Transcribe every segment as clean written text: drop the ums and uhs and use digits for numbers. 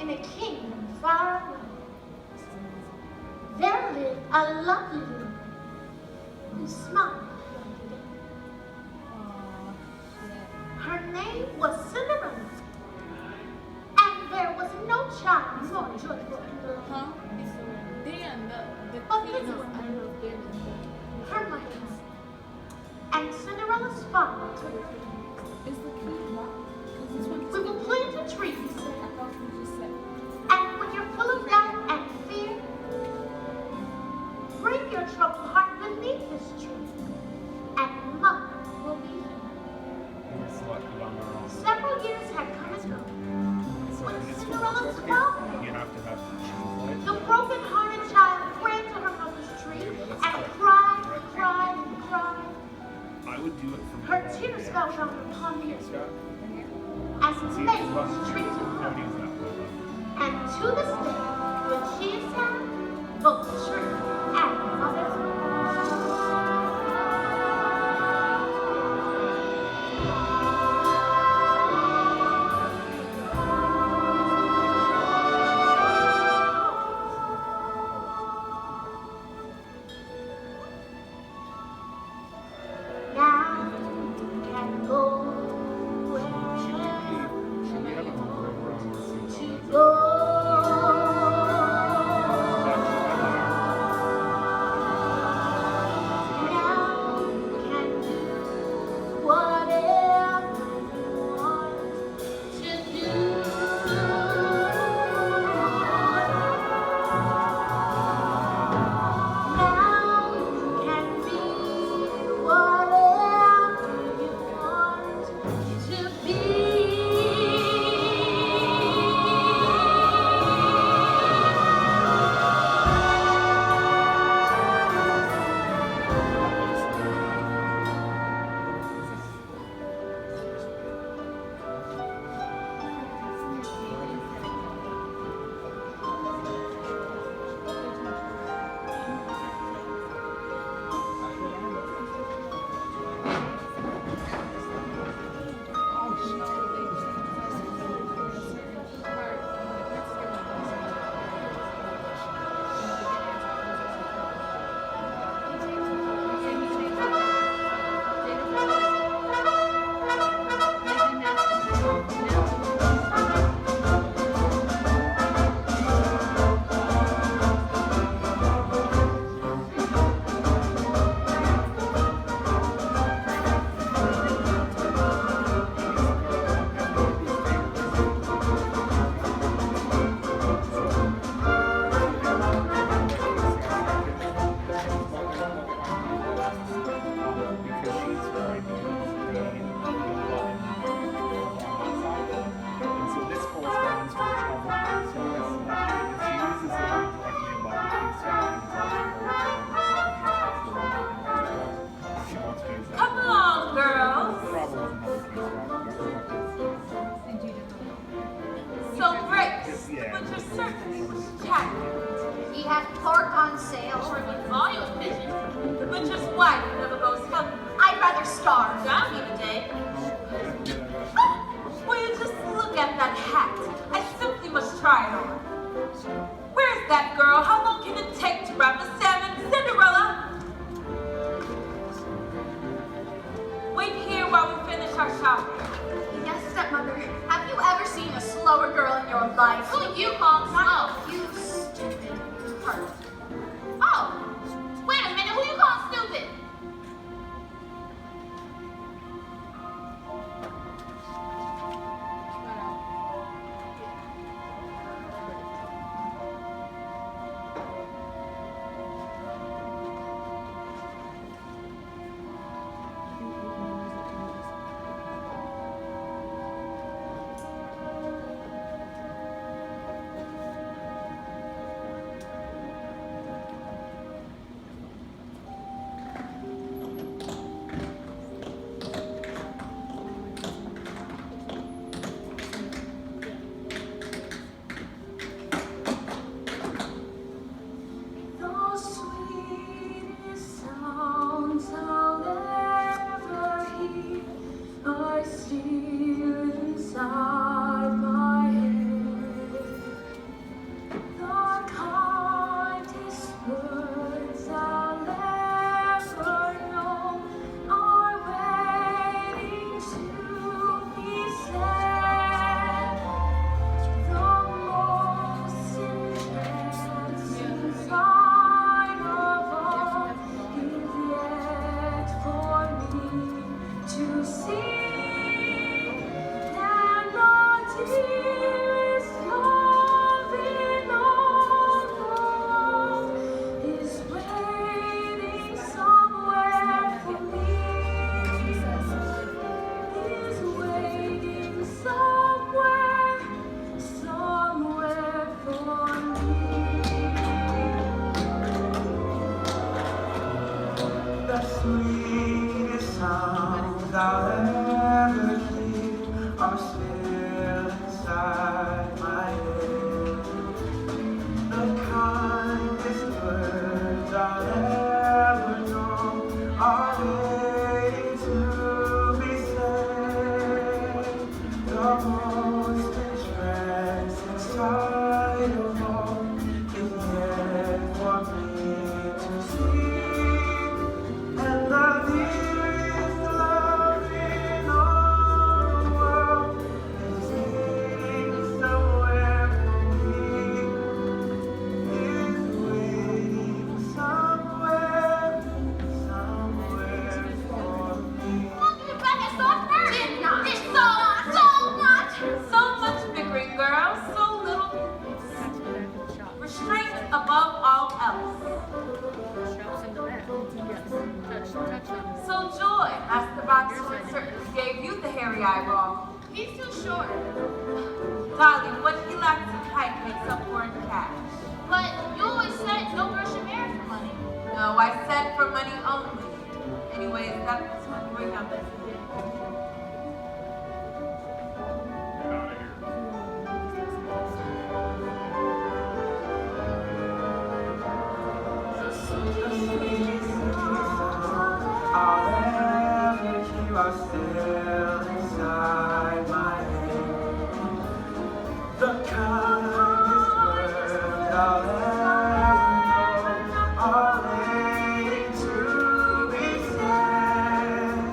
in a kingdom far away, there lived a lovely little girl who smiled like the day. Her name was Cinderella, and there was no child more joyful in the land. But this one, her mother, and Cinderella's father took her. We will plant a tree, he said. And when you're full of doubt and fear, bring your troubled heart beneath this tree, and Mother will be here. Several years had come and gone. When Cinderella's father, the broken-hearted child ran to her mother's tree and cried and cried and cried. Her tears fell down upon the earth as made this tree to her. And to this day, when she is sad, both the tree and Mother's now can go to go. He had pork on sale. Or a volume pigeon. Butcher's wife never goes hungry. I'd rather starve. Down here today. Will you just look at that hat? I simply must try it on. Where's that girl? How long can it take to wrap a salmon? Cinderella! Wait here while we finish our shopping. Yes, stepmother. Have you ever seen a slower girl in your life? Who you call slow? You stupid person. Oh, wait a minute. Who you call stupid? the eyeball. He's too short. Darling, what he lacks in height makes up for in cash. But you always said no girl should marry for money. No, I said for money only. Anyways, that's when we're not busy. Still inside my head, the kindest word I'll ever know, are waiting to be said.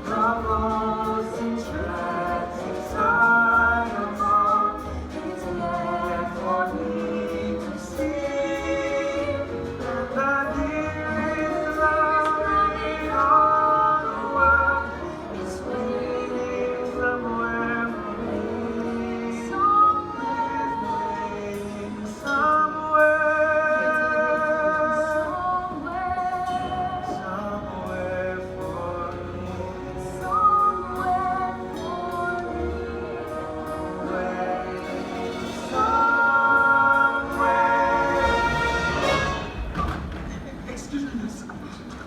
The most entrancing sign of all is yet for me to see. The dearest love in all the world is waiting somewhere for me. Somewhere for me. Excuse me, miss.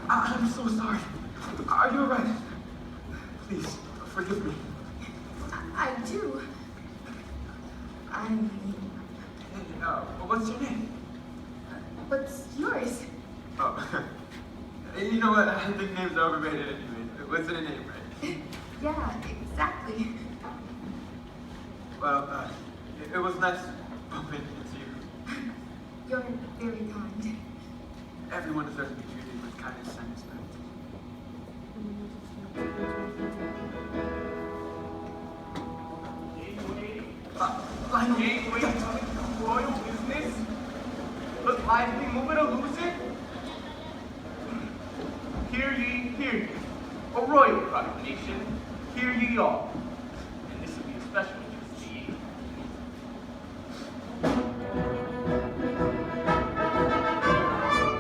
I'm so sorry. Are you alright? Please, forgive me. I do. What's your name? What's yours? Oh, you know what? I think names are overrated anyway. What's in a name, right? Yeah, exactly. Well, it was nice bumping into you. You're very kind. Everyone deserves to be treated with kindness and respect. Lionel, Gateway to royal business? Look lively, move it or lose it? Hear ye. A royal proclamation, hear ye all. And this will be a special interest to ye.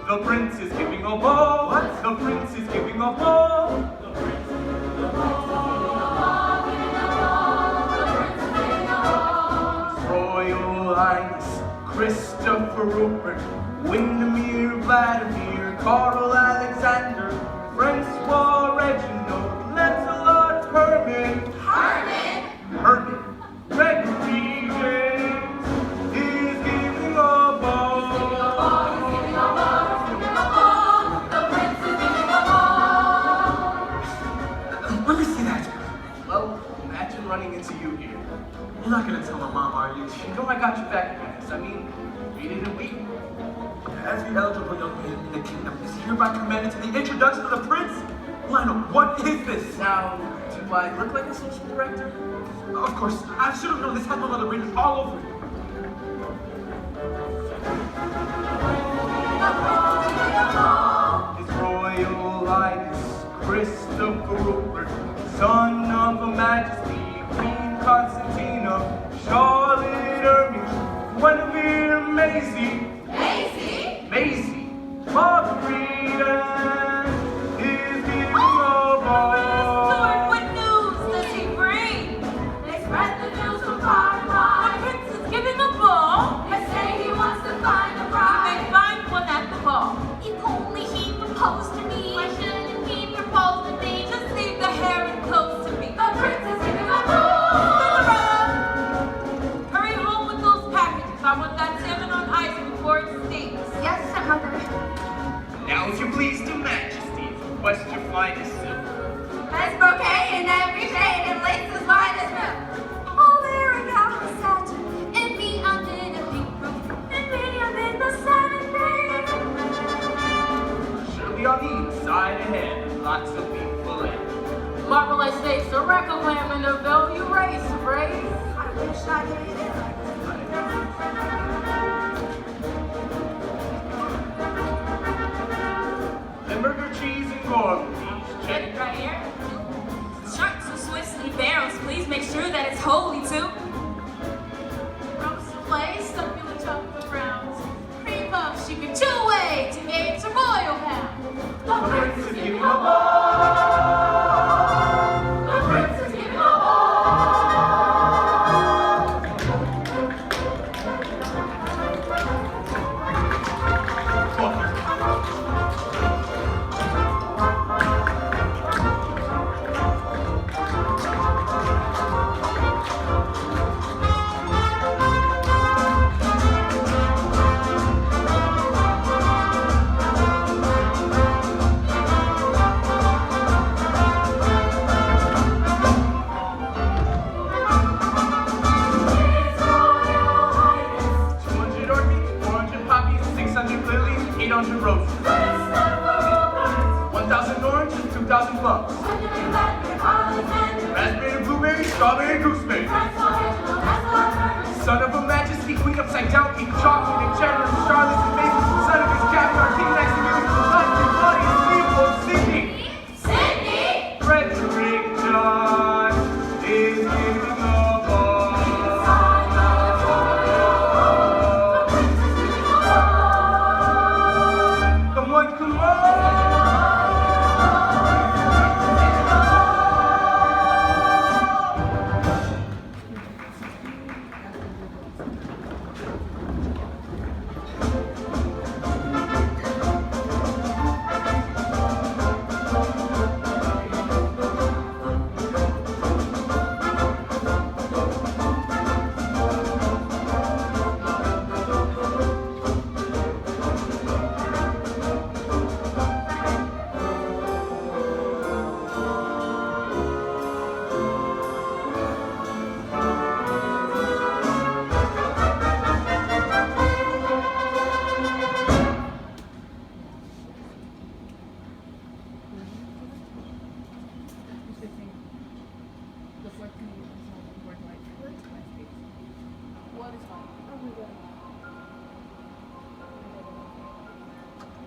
The prince is giving a ball. What? The prince is giving a ball. The prince is giving a ball. His Royal Highness Christopher Rupert, Windermere Vladimir, Carl Alexander, Francois Reginald, Lancelot Herman, Gregory James is giving a ball. Let me see that. Well, imagine running into you here. You're not gonna tell my mom, are you? You know I got your back, Dennis. I mean, read it and weep. Every eligible young man in the kingdom is hereby commanded to the introduction of the prince. Lionel, what is this? Now, do I look like a social director? Of course, I should have known this had my mother written all over it. His Royal Highness Christopher Rupert, son of Her Majesty Queen Constantina, Charlotte Ermine, Guinevere Maisie, Margarita is giving a ball. What news does he bring? They spread the news from far and wide. The prince is giving a ball. They say he wants to find a They bride. find one at the ball. If only he proposed to me. Why shouldn't he propose to me? Just leave the hair and clothes to me. The prince is giving a ball. Cinderella! Hurry home with those packages. I want that salmon on ice before it stinks. Yes, stepmother. Now, if you please, to Majesty, request your finest silk. There's brocade in every shade and laces white as milk. Oh, there a gown of satin, and me I'm in a pink room, and me I'm in the salmon green. Surely I'll need side ahead, lots of beef fillet. Marmalade steaks, a rack of lamb, and a value race, right? I wish I did it like Limburger cheese and gourmet. Get it right here. Sharks and Swiss and barrels, please make sure that it's holy too. Roast souffle, succulent chocolate browns, cream puffs, you can chew away to gauge a royal pound. The prince is giving a ball. the prince is giving a Belgian roses. 1,000 oranges, 2,000 bucks. Raspberry to blueberry, strawberry to gooseberry. Son of a majesty, queen upside down, eat chocolate and cheddar and Charlotte and maple. Son of his caviar, king next to you. London, Buddy, Leopold, Sydney. Frederick John is giving a ball. Come on, come on.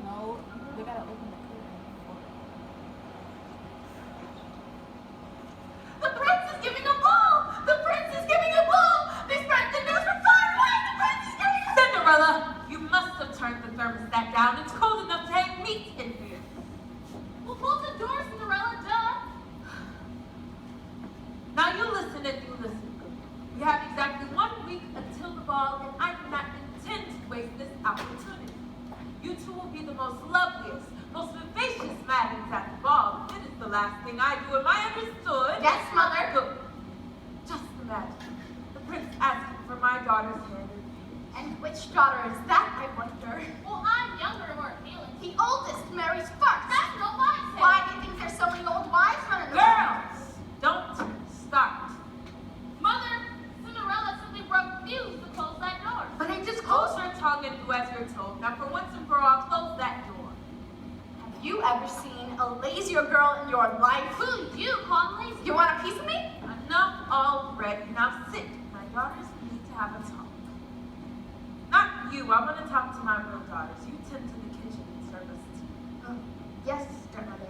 No, they gotta open the curtain. The prince is giving a ball! The prince is giving a ball! They spread the news for far away! The prince is giving a Cinderella, you must have turned the thermostat down. It's cold enough to hang meat in here. Well, close the door, Cinderella, duh! Now you listen and you listen good. We have exactly 1 week until the ball, and I do not intend to waste this opportunity. You two will be the most loveliest, most vivacious maidens at the ball. It is the last thing I do. Am I understood? Yes, mother. Good. Just imagine the prince asking for my daughter's hand. And which daughter is that, I wonder? Well, I'm younger and more appealing. The oldest marries first. That's no wise. Why do you think there's so many old wives running around? Girls, don't start. Mother, Cinderella simply refused to close that door. But I just close your tongue and do as you're told. Now, for once and for all, close that door. Have you ever seen a lazier girl in your life? Who you call lazy? You want a piece of me? Enough already. Now sit. My daughters need to have a talk. Not you. I want to talk to my real daughters. You tend to the kitchen and serve us tea. Yes, stepmother.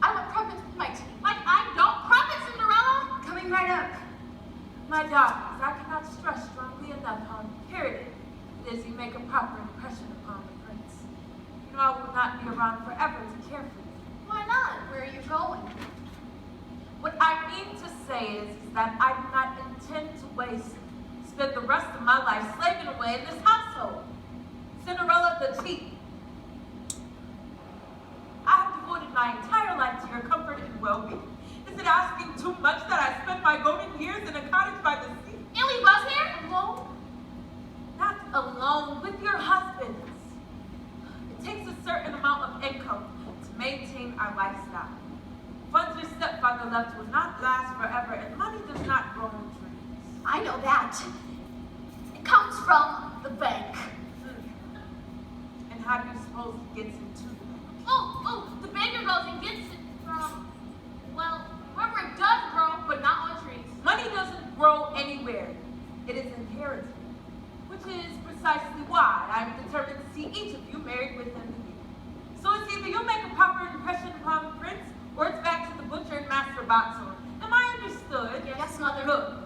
I want crumpets with my tea. Like I don't crumpets, Cinderella! Coming right up. My daughters, I cannot stress strongly enough how imperative it is you make a proper impression upon the prince. You know I will not be around forever to care for you. Why not? Where are you going? What I mean to say is that I do not intend to spend the rest of my life slaving away in this household. Cinderella the chief. I have devoted my entire life to your comfort and well-being. Is it asking too much that I spend my golden years in a cottage by the sea? And we was here alone? Not alone, with your husbands. It takes a certain amount of income to maintain our lifestyle. Funds your stepfather left will not last forever, and money does not grow on trees. I know that. It comes from the bank. And how do you suppose it gets into the bank? Oh, the banker goes and gets it from, well, wherever it does grow, but not on trees. Money doesn't grow anywhere. It is inherited, which is precisely why I'm determined to see each of you married within the year. So it's either you make a proper impression upon the prince, or it's back to the butcher and Master Boxer. Am I understood? Yes, mother. Good.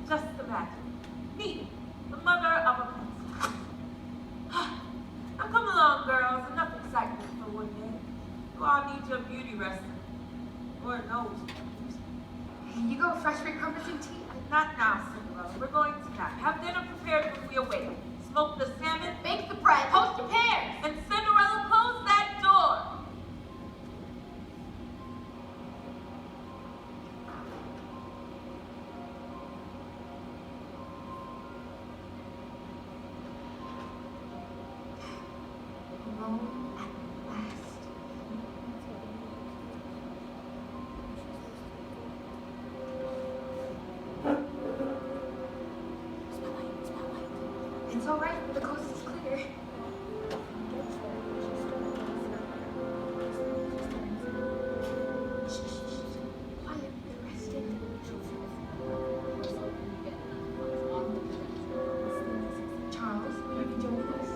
Just imagine. Me, the mother of a prince. Now come along, girls. Enough excitement for one day. You all need your beauty rest. Or nose. You go fresh for crumpets and tea. Not now, Cinderella. We're going tonight. Have dinner prepared when we awake. Smoke the salmon. Bake the bread. Toast the pears. And Cinderella, close that door. Alone at last. It's all right. The coast is clear. Shh, shh, shh. Quiet. They're resting. Charles, will you join us?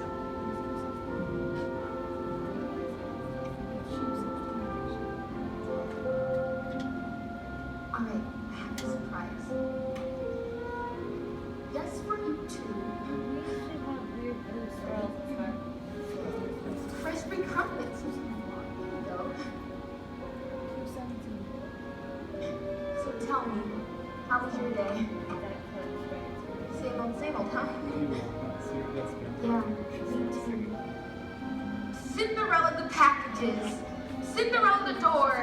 All right, I have a surprise. Yes, for you too. Fresh baked crumpets. Here you go. So tell me, how was your day? Same old, huh? Yeah, me too. Cinderella the packages. Cinderella the door.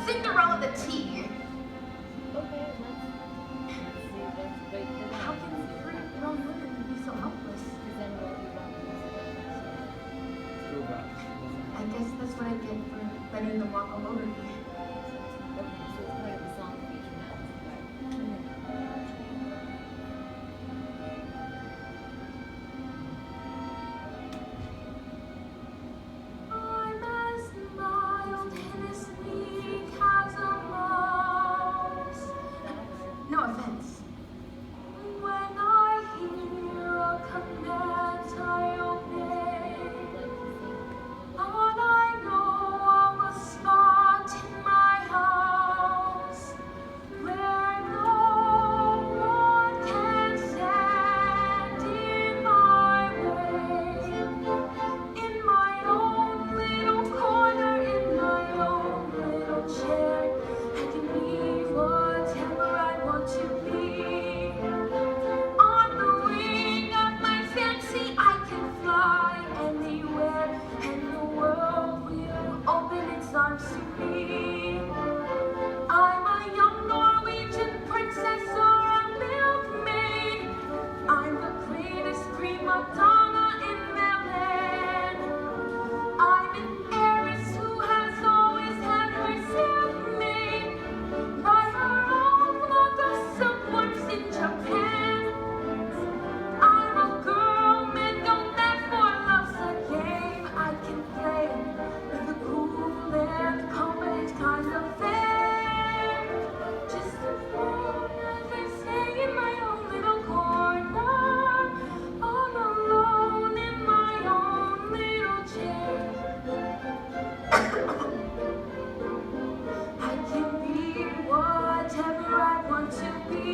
Cinderella the tea. How can three grown women be so helpless? I guess that's what I get for letting them walk all over me. I'm as mild and as weak as a mouse. No offense. When I hear a command, I obey. All I know of a spot in my house where no one can stand in my way. In my own little corner, in my own little chair, I can be whatever I want to be. On the wing of my fancy, I can fly anywhere, and the world will open its arms to me. I'm a young Norwegian princess or a milkmaid. I'm the greatest prima donna in their land. I'm an heiress who has always had herself made by her own flock of silkworms in Japan. I'm a girl men don't laugh for love's a game I can play with a cool and confident kind of fame. Just as long as I stay in my own little corner, all alone in my own little chair. I can be whatever I want to be.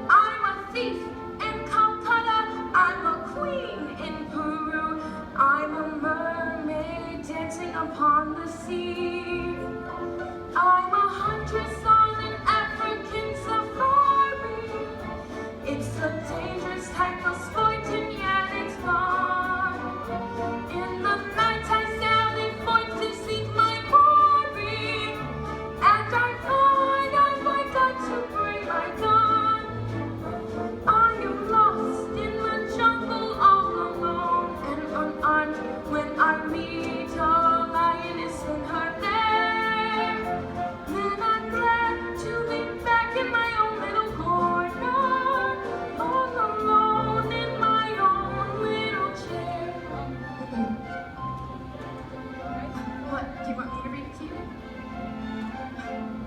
I'm a thief in Calcutta. I'm a queen in Peru. I'm a mermaid dancing upon the sea. I'm a huntress on an African safari. It's a dangerous type of sport, and yet it's fun. In the night I sally forth to seek my quarry, and I find I've got to bring my gun. I am lost in the jungle all alone and unarmed when I meet a lioness in her lair. Then I'm glad to be back in my own little corner, all alone in my own little chair. What? Do you want me to read it to you?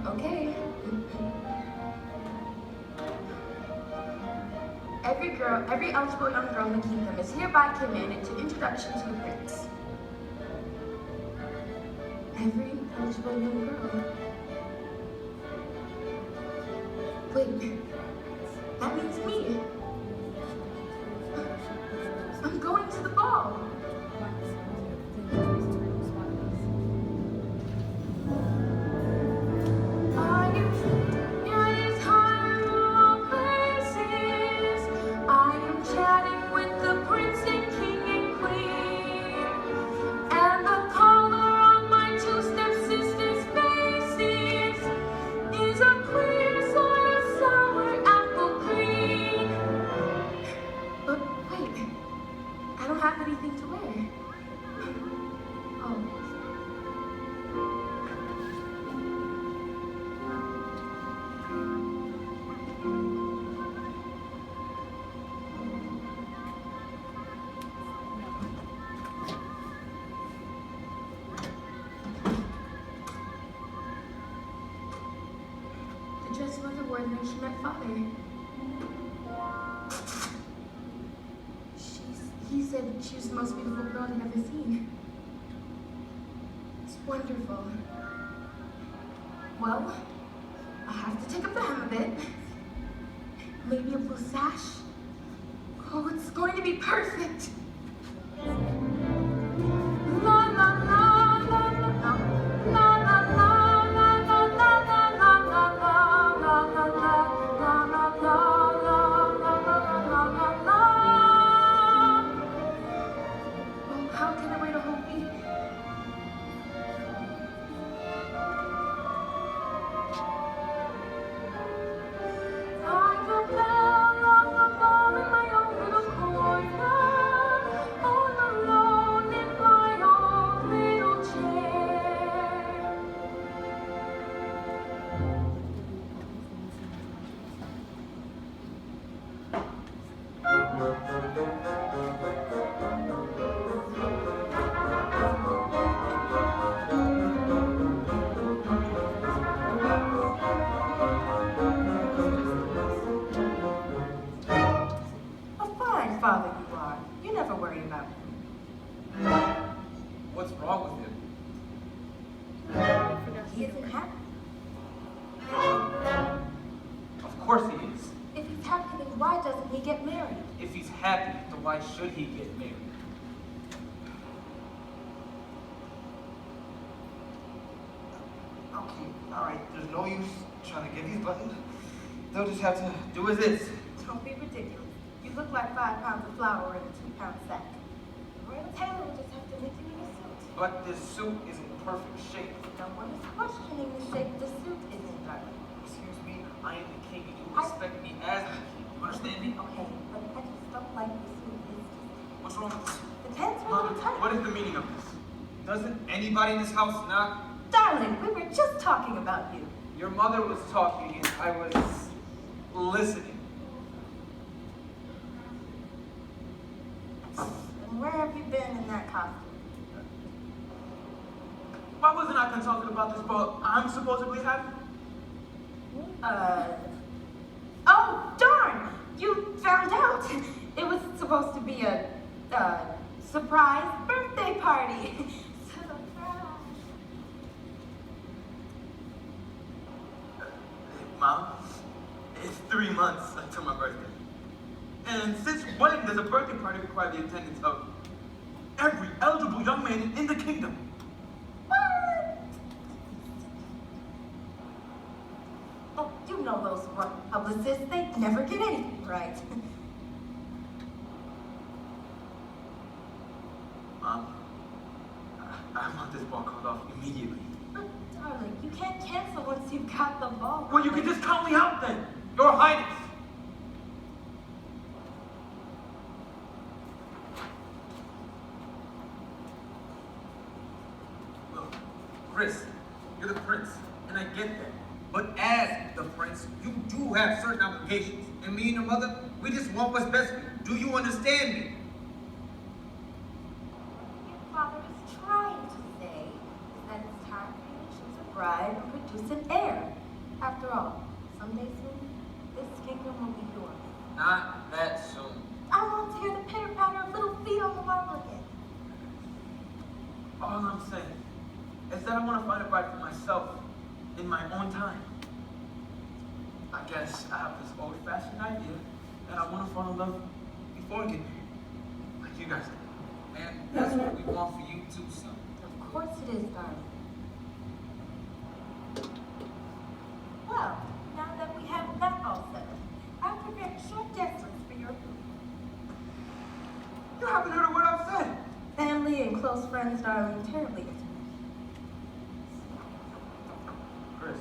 Okay. Every eligible young girl in the kingdom is hereby commanded to introduction to the prince. Every eligible young girl. Wait, that means me. I'm going to the ball. I am in his high royal places. I am chatting with the prince and king and queen, and the color on my two stepsisters' faces is a queer sort of sour apple green. But wait, I don't have anything to wear. Oh. than she met father. He said that she was the most beautiful girl he'd ever seen. It's wonderful. Well, I have to take up the hem a bit. Maybe a blue sash. Oh, it's going to be perfect. La la la la la la la la la la la la la la la la la la la la. Well, how can I wait a whole week? I'm a bell on the bar in my own little corner, all alone in my own little chair. A fine father you are. You never worry about him. What's wrong with him? He isn't happy. Of course he is. If he's happy, then why doesn't he get married? If he's happy, then why should he get married? Okay, alright, there's no use trying to get these buttons. They'll just have to do as is. Don't be ridiculous. You look like 5 pounds of flour in a 2-pound sack. The royal tailor will just have to make you a suit. But this suit is in perfect shape. No one is questioning the shape the suit is in, darling. Excuse me, I am the king and you respect me as the king. You understand me? Okay, but I just don't like the suit. What's wrong with this? The pants are a little tight. What is the meaning of this? Doesn't anybody in this house not? Darling, we were just talking about you. Your mother was talking and I was listening. And where have you been in that costume? Why wasn't I consulted about this ball I'm supposedly having? Oh, darn! You found out. It was supposed to be a, surprise birthday party. Surprise. Mom, it's 3 months until my birthday. And since when does a birthday party require the attendance of every eligible young man in the kingdom? What? Oh, you know those publicists, they never get anything right. Mom, I want this ball called off immediately. But, darling, you can't cancel once you've got the ball. Well, you can just count me out then, Your Highness. Look, Chris, you're the prince, and I get that. But as the prince, you do have certain obligations. And me and your mother, we just want what's best for you. Do you understand me? Your father is trying to say that it's time for you to choose a bride and produce an heir. After all, someday soon, this kingdom will be yours. Not that soon. I want to hear the pitter-patter of little feet on the marble again. All I'm saying is that I want to find a bride for myself in my own time. I guess I have this old-fashioned idea that I want to fall in love before getting married, like you guys do. And that's what we want for you too, son. Of course it is, darling. Well, now that we have that all settled, I've prepared a short deference for your approval. You haven't heard a word I've said. Family and close friends, darling, terribly intimate. Chris,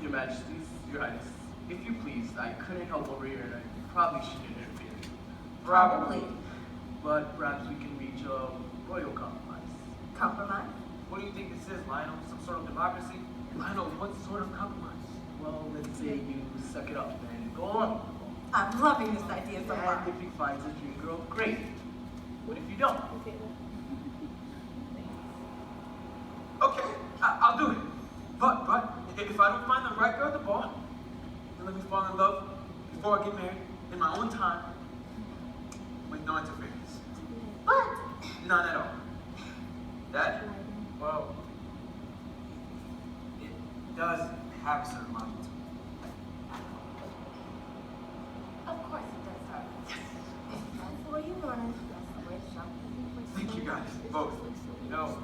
Your Majesties, Your Highness, if you please, I couldn't help over here and I probably shouldn't interfere. Probably. But perhaps we can reach a royal compromise. Compromise? what do you think this is, Lionel? Some sort of democracy? Lionel, what sort of compromise? Well, let's say you suck it up and go on. I'm loving this idea so far. And if he finds a dream girl, great. What if you don't? I'll do it. But if I don't find the right girl at the ball, then let me fall in love before I get married in my own time with no interference. But None at all. That, Well, it does have certain logic to it. Of course it does, sir. That's the way you learn it. That's the way it's done. thank you guys, both. You know,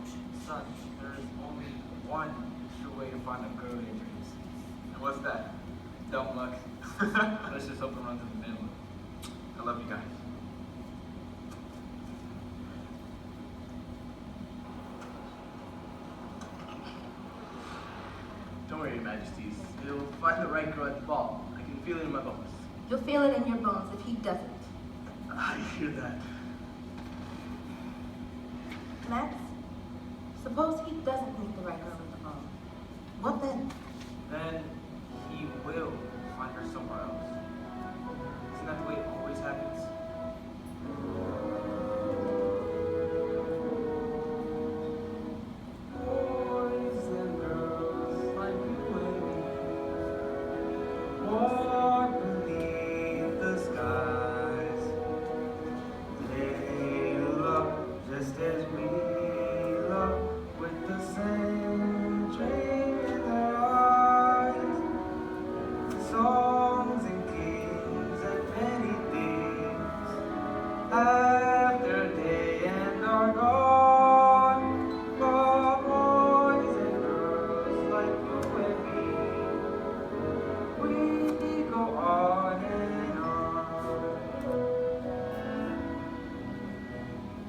son, there's only one sure way to find a girl in your dreams. And what's that? Dumb luck. Let's just hope it runs in the family. I love you guys. Don't worry, Your Majesties. You'll find the right girl at the ball. I can feel it in my bones. You'll feel it in your bones if he doesn't. I hear that. Max, suppose he doesn't meet the right girl at the ball. What then? Then he will find her somewhere else. Isn't that the way it always happens? Boys and girls like you and me walk beneath the skies. They love just as we love, with the same dream in their eyes. Songs and games and many things after day and are gone. For boys and girls like you and me, we go on and on.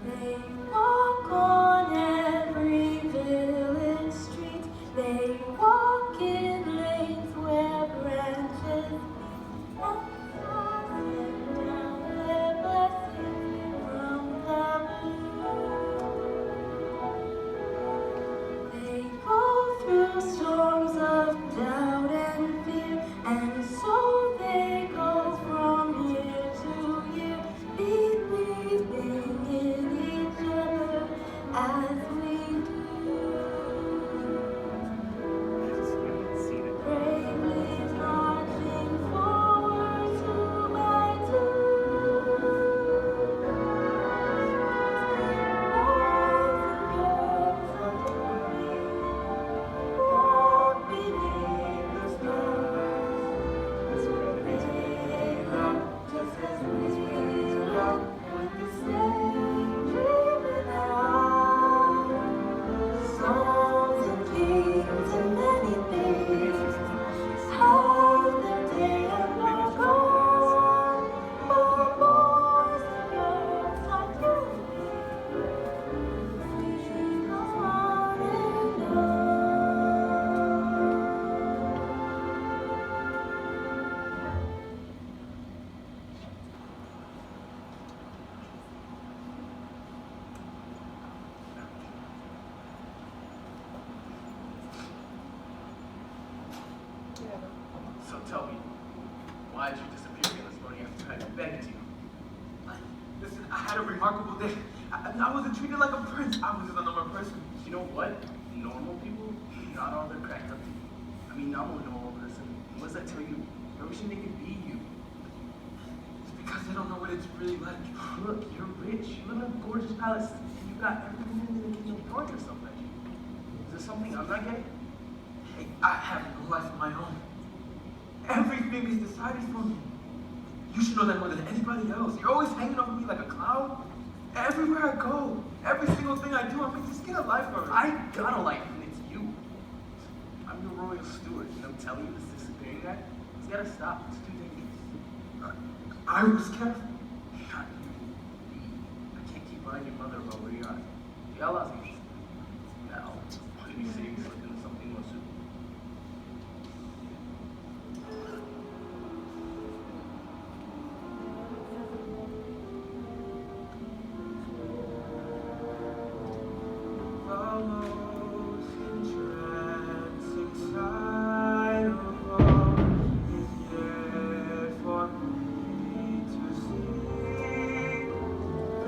They walk on every village street. They walk in lanes where branches meet. And soaring down their blessings from the blue. They go through storms of doubt and fear, and so they go from year to year, believing in each other as we do. Bravely marching forward two by two. Boys and girls like we walk beneath the stars. They love just as we love, with the same dream in their eyes. Songs and games and many things have their day and are gone. For boys and girls like you and me, we go on and on. So tell me, why did you disappear again this morning after I begged you? Listen, I had a remarkable day. I wasn't treated like a prince. I was just a normal person. You know what? Normal people, not all they're cracked up to be. I mean, I'm a normal person. What does that tell you? They're wishing they could be you. It's because they don't know what it's really like. Look, you're rich. You live in a gorgeous palace, and you've got every woman in the kingdom throwing herself at you. Is there something I'm not getting? Hey, I have no life of my own. Everything is decided for me. You should know that more than anybody else. You're always hanging over me like a cloud. Everywhere I go, every single thing I do, I mean, just get a life already. I got a life, and it's you. I'm your royal steward, and I'm telling you this disappearing act, it's gotta stop. It's too dangerous. I was careful. Not you. I can't keep buying your mother about where you are. The outlaws need you. Now, could you say you slipped into something more suitable? The most entrancing sight of all is yet for me to see.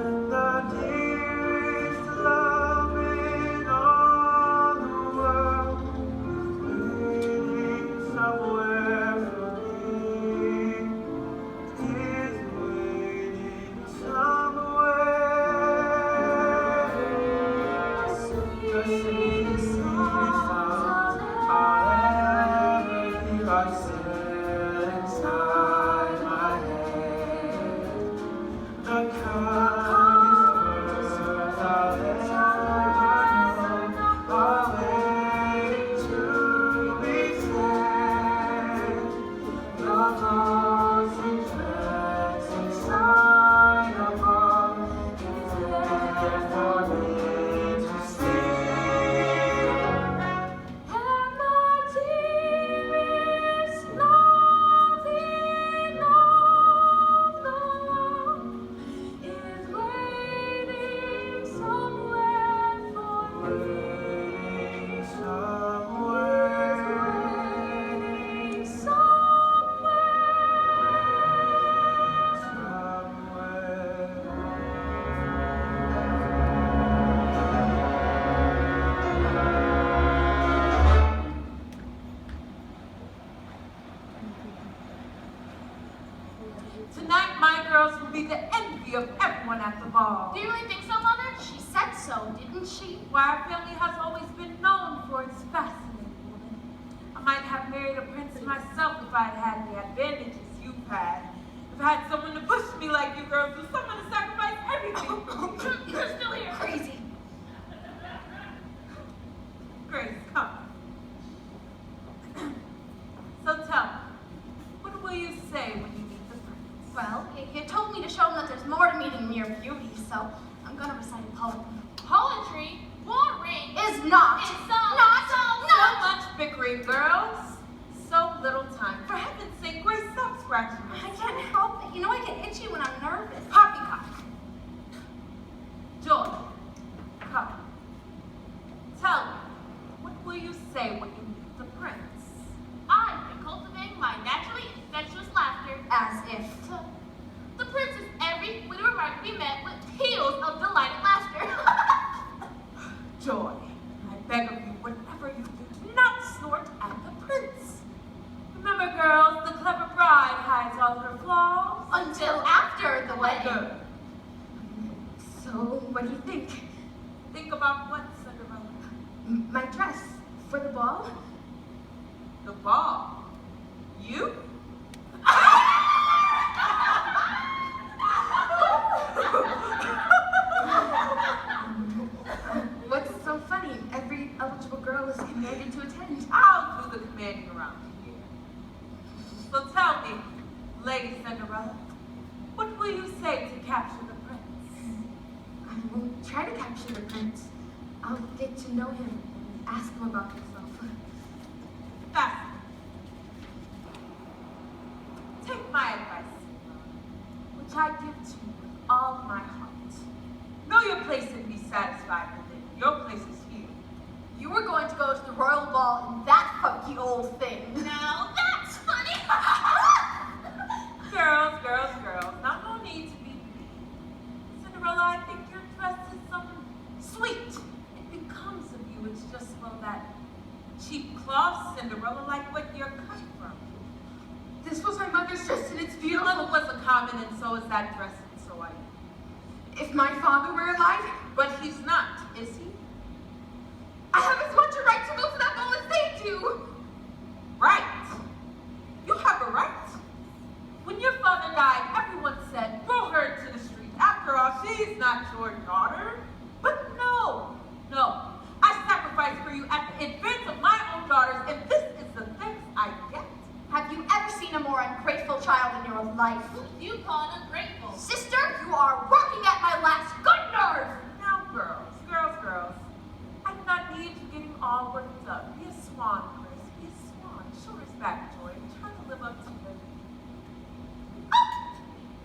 And the dearest love in all the be the envy of everyone at the ball. Do you really think so, Mother? She said so, didn't she? Why, our family has always been known for its fascinating women. I might have married a prince myself if I'd had the advantages you've had. If I had someone to push me like you girls, or someone to sacrifice everything for me. You're still here. Crazy. Grace, come. So tell me, what will you say when you meet the prince? Well, you told me to show him that there's more to meeting mere beauty, so I'm gonna recite a poem. Poetry? Boring. Is not. It's So much bickering, girls. So little time. For heaven's sake, Grace, stop scratching I yourself. can't help it. You know I get itchy when I'm nervous. Poppycock. Joy, come. Tell me, what will you say when you meet the prince? I've been cultivating my naturally infectious laughter. As if. The prince is every witty remark to be met with peals of delighted laughter. Joy, I beg of you, whatever you do not snort at the prince. Remember, girls, the clever bride hides all her flaws. Until after the wedding. Good. So, what do you think? Think about what, Cinderella? My dress for the ball? The ball. You? What's so funny? Every eligible girl is commanded to attend. I'll do the commanding around here. So tell me, Lady Cinderella, what will you say to capture the prince? I won't try to capture the prince. I'll get to know him and ask him about himself. Fascinating. Take my advice, Cinderella, which I give to you with all my heart. Know your place and be satisfied with it. Your place is here. You were going to go to the royal ball in that funky old thing. Now that's funny. Girls, girls, girls, now no need to be mean. Cinderella, I think your dress is something sweet. It becomes of you. It's just, well, that cheap cloth, Cinderella, like what you're cut from. This was my mother's dress and it's Your beautiful. mother was a common, and so is that dress, and so are you. If my father were alive, But he's not, is he? I have as much a right to go to that ball as they do. Right. You have a right. When your father died, everyone said, throw her into the street. After all, she's not your daughter. But no, no. I sacrificed for you at the expense of my own daughters, and this is the thanks I get. Have you ever seen a more ungrateful child in your life? You call it ungrateful. Sister, you are working at my last good nerve. Now, girls, girls, girls, I do not need you getting all worked up. Be a swan, Chris. Be a swan. Show respect, Joy. Try to live up to it. Oh,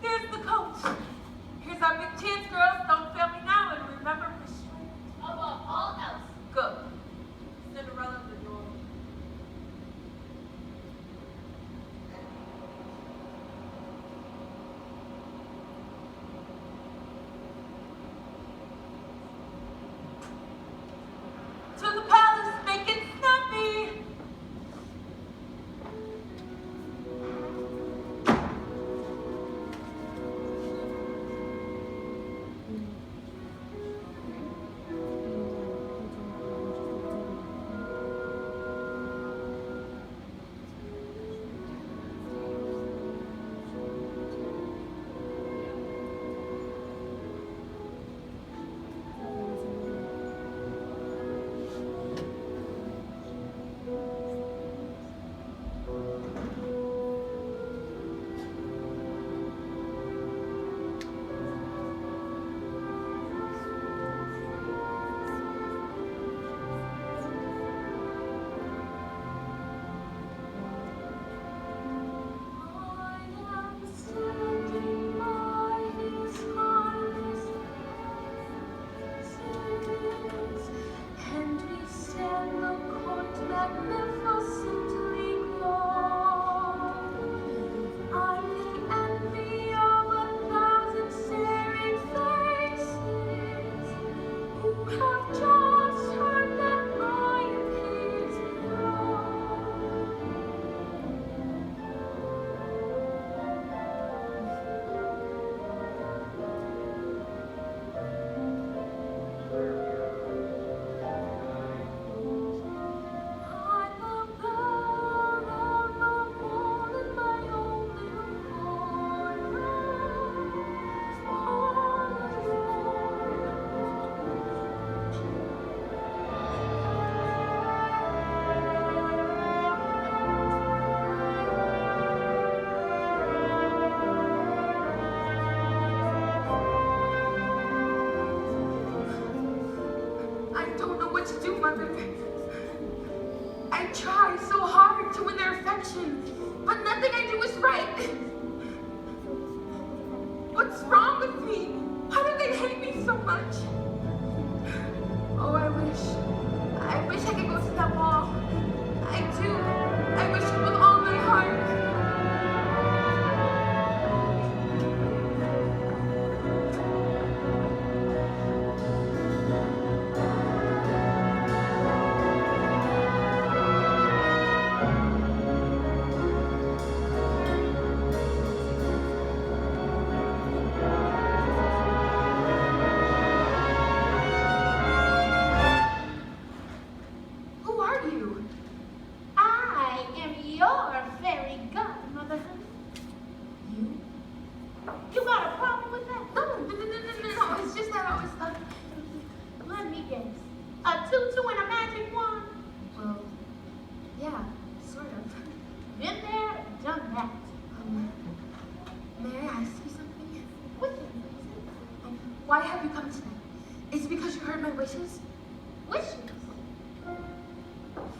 there's the coach. Here's our big chance, girls. Don't fail me now, and remember restraint. Above all else. Good. Cinderella, the door. try so hard to win their affection, but nothing I do is right. What's wrong with me? How do they hate me so much? Oh, I wish I could go to that ball. I do. I wish it with all my heart. Who are you? I am your fairy godmother. You? You got a problem with that? No. It's just that I was Let me guess. A tutu and a magic wand? well, yeah, sort of. Been there, done that. May I ask you something? What the Why have you come tonight? Is it because you heard my wishes? wishes?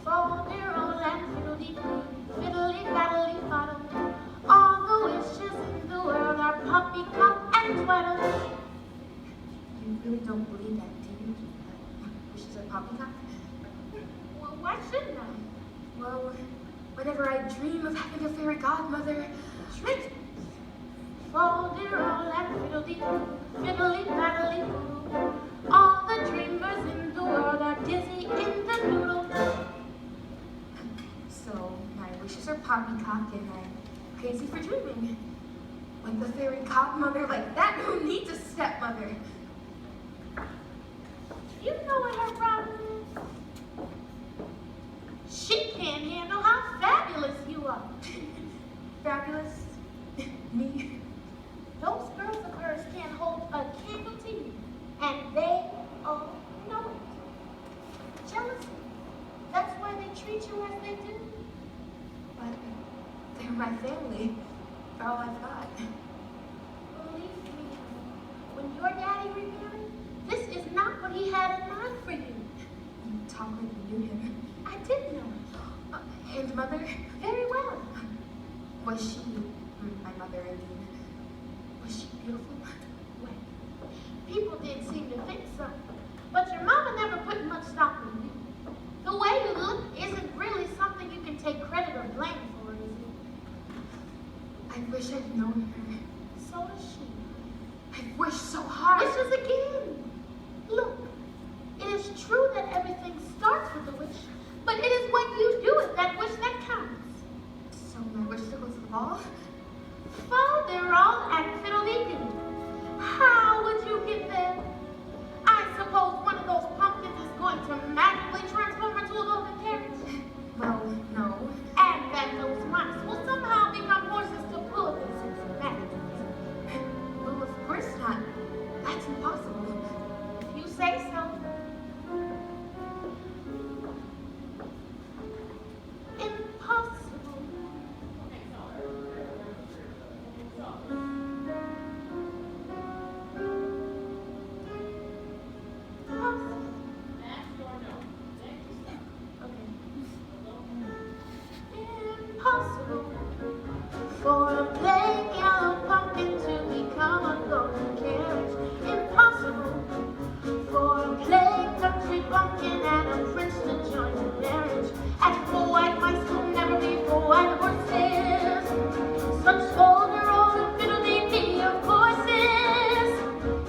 For dear old and fiddly faddle. All the wishes in the world are poppycock and twaddle. You really don't believe that, do you? Wishes are poppycock? Well, why shouldn't I? Well, whenever I dream of having a fairy godmother, Trick. For dear old and fiddly faddly. All the dreamers in the world are dizzy in the noodle. so my wishes are poppycock and I'm crazy for dreaming. With a fairy godmother like that, who needs a stepmother? You know what her problem is? She can't handle how fabulous you are. Fabulous? Me? Those girls of hers can't hold a candle to you, and they all know it. Jealousy. That's why they treat you as they do. But they're my family. They're all I've got. Believe me, when your daddy remarried, this is not what he had in mind for you. You talk like you knew him. I did know it. And mother? Very well. Was she, my mother, I mean, was she beautiful? Well, people did seem to think so, but your mama never put much stock in you. The way you look isn't really something you can take credit or blame for, is it? I wish I'd known her. So does she. I wish so hard. Wishes again. Look, it is true that everything starts with a wish, but it is what you do with that wish that counts. So my wish to go to the ball? Father all and fiddly-dee. How would you get there? I suppose one of those pumpkins is going to magically transform into a golden carriage. Well, no. And that those mice will somehow become horses to pull this into magic. Well, of course not. That's impossible. If you say so. Impossible. Impossible for a plain yellow pumpkin to become a golden carriage. Impossible for a plain country bumpkin and a prince to join in marriage. And for white mice will never be for white horses. Such older old fiddly-dee of courses.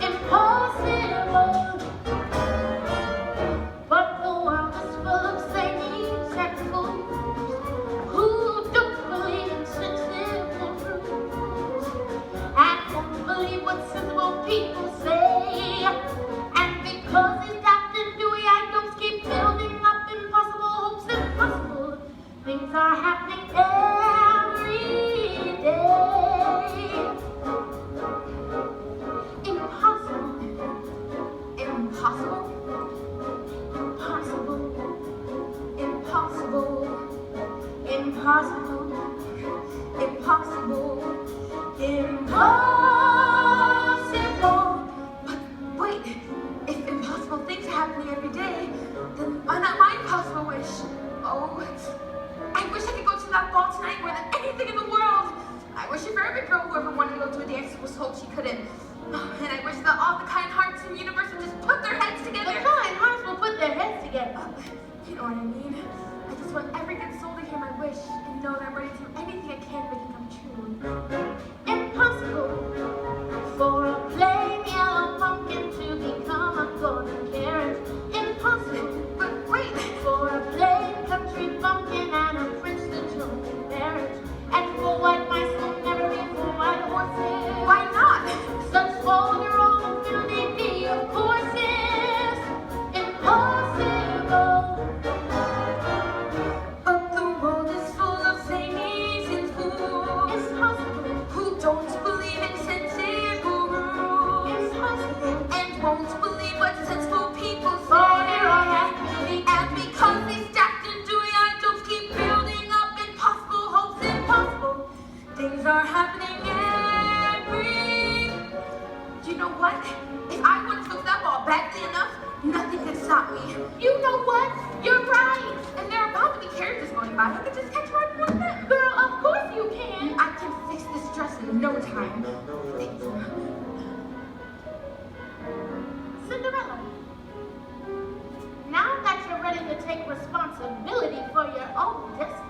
Impossible. But the world is full of zanies and fools who don't believe in sensible truths and won't believe what sensible people say. And because these Captain Dewey items keep building up impossible hopes, impossible things are happening every day. Impossible. Impossible? Impossible. Impossible. Impossible. Impossible. Impossible. But wait, if impossible things are happening every day, then why not my impossible wish? Oh, I wish I could go to that ball tonight more than anything in the world. I wish if every girl who ever wanted to go to a dance was told she couldn't. And I wish that all the kind hearts in the universe would just put their heads together. The kind hearts will put their heads together. You know what I mean? I just want every good soul to hear my wish and know that I'm ready to do anything I can to make it come true. Impossible for a plain yellow pumpkin to become a golden carrot. Impossible, But wait, for a plain country bumpkin and a prince to join in marriage. And for white mice will never be for white horses. why not? Such vulnerable fiddly of courses. Impossible. But the world is full of zanies and fools It's possible. who don't believe in sensible rules It's possible. and won't believe what sensible people For say. there are actually And because these stacked and dewy idols keep building up impossible hopes, impossible things are happening every. Do you know what? If I wanted to go to that ball badly enough, nothing could stop me. You know what? You're right. And there are about to be carriages going by. I could just catch right one of them. Girl, of course you can. I can fix this dress in no time. Cinderella. Now that you're ready to take responsibility for your own destiny.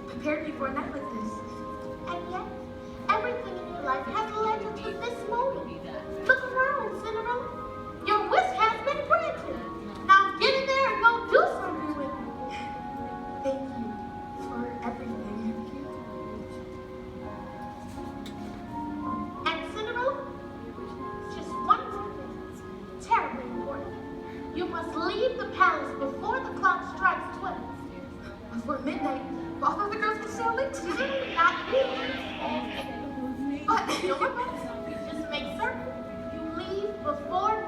prepared me for a night like this. And yet, everything in your life has led you to this moment. Look around, Cinderella. Cinderella. Your wish has been granted. Now get in there and go do something with it. Thank you for everything. And Cinderella, just one more thing. It's terribly important. You must leave the palace before the clock strikes 12. Before midnight, both of the girls can sail into. Not you. But Just make certain you leave before